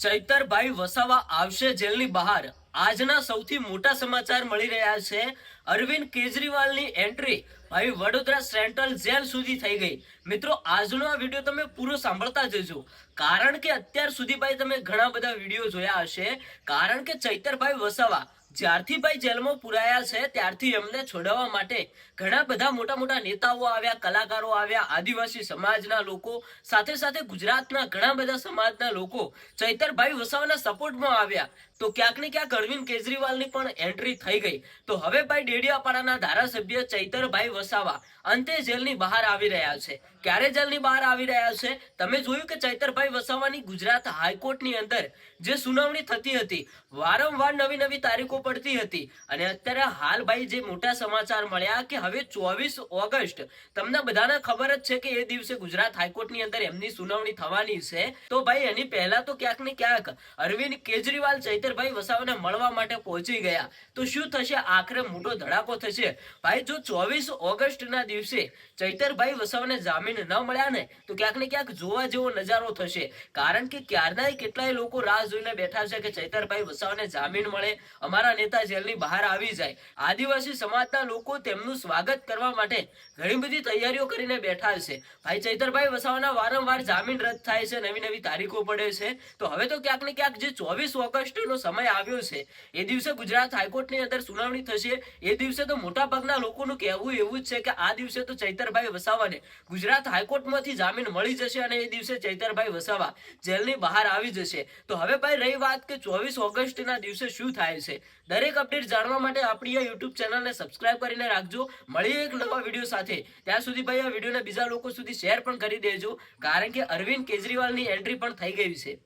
ચૈતરભાઈ વસાવા આવશે જેલની બહાર। આજના સૌથી મોટા સમાચાર મળી રહ્યા છે। અરવિંદ કેજરીવાલની એન્ટ્રી ભાઈ વડોદરા સેન્ટ્રલ જેલ સુધી થઈ ગઈ। મિત્રો, આજનો આ વિડીયો તમે પૂરો સાંભળતા જજો, કારણ કે અત્યાર સુધી ભાઈ તમે ઘણા બધા વિડીયો જોયા હશે। કારણ કે ચૈતરભાઈ વસાવા જ્યારથી ભાઈ જેલમાં પુરાયા છે ત્યારથી એમને છોડાવવા માટે ઘણા બધા મોટા મોટા નેતાઓ આવ્યા, કલાકારો આવ્યા, આદિવાસી સમાજના લોકો, સાથે સાથે ગુજરાતના ઘણા બધા સમાજના લોકો ચૈતરભાઈ વસાવાના સપોર્ટમાં આવ્યા। તો ક્યાંક ને ક્યાંક અરવિંદ કેજરીવાલની પણ એન્ટ્રી થઈ ગઈ। તો હવે ભાઈ ડેડિયાપાડાના ધારાસભ્ય ચૈતરભાઈ વસાવા અંતે જેલની બહાર આવી રહ્યા છે। ક્યારે જેલની બહાર આવી રહ્યા છે? તમે જોયું કે ચૈતરભાઈ વસાવાની ગુજરાત હાઈકોર્ટની અંદર જે સુનાવણી થતી હતી, વારંવાર નવી નવી તારીખો પડતી હતી, અને અત્યારે હાલ ભાઈ જે મોટા સમાચાર મળ્યા કે હવે 24 ઓગસ્ટ, તમને બધાને ખબર જ છે કે એ દિવસે ગુજરાત હાઈકોર્ટની અંદર એમની સુનાવણી થવાની છે। તો ભાઈ એની પહેલા તો ક્યાંક ને ક્યાંક અરવિંદ કેજરીવાલ ચૈતરભાઈ વસાવાને મળવા માટે પહોંચી ગયા। તો શું થશે? આખરે મોટો ધડાકો થશે ભાઈ। જો 24 ઓગસ્ટના દિવસે ચૈતરભાઈ વસાવાને જામીન ન મળ્યા ને, તો ક્યાંક ને ક્યાંક જોવા જેવો નજારો થશે। કારણ કે ક્યારનાય કેટલાય લોકો રાહ જોઈને બેઠા છે કે ચૈતરભાઈ વસાવાને જામીન મળે, અમારા નેતા જેલની બહાર આવી જાય। આદિવાસી સમાજના લોકો તેમનું સ્વાગત કરવા માટે ઘણી બધી તૈયારીઓ કરીને બેઠા છે ભાઈ। ચૈતરભાઈ વસાવાના વારંવાર જામીન રદ થાય છે, નવી નવી તારીખો પડે છે। તો હવે તો ક્યાંક ને ક્યાંક જે 24 ઓગસ્ટનો સમય આવ્યો છે, એ દિવસે ગુજરાત હાઈકોર્ટની અંદર સુનાવણી થશે। એ દિવસે તો મોટા ભાગના લોકોનું કહેવું એવું જ છે કે આ દિવસે તો ચૈતરભાઈ વસાવાને ગુજરાત હાઈકોર્ટમાંથી જામીન મળી જશે, અને એ દિવસે ચૈતરભાઈ વસાવા જેલની બહાર આવી જશે। તો હવે ભાઈ રહી વાત કે 24 ઓગસ્ટના દિવસે શું થાય છે, દરેક અપડેટ જાણવા માટે આપણી આ યુટ્યુબ ચેનલને સબસ્ક્રાઇબ કરીને રાખજો। મળીએ એક નવા વિડીયો સાથે, ત્યાં સુધી ભાઈ આ વિડીયોને બીજા લોકો સુધી શેર પણ કરી દેજો, કારણ કે અરવિંદ કેજરીવાલની એન્ટ્રી પણ થઈ ગઈ છે।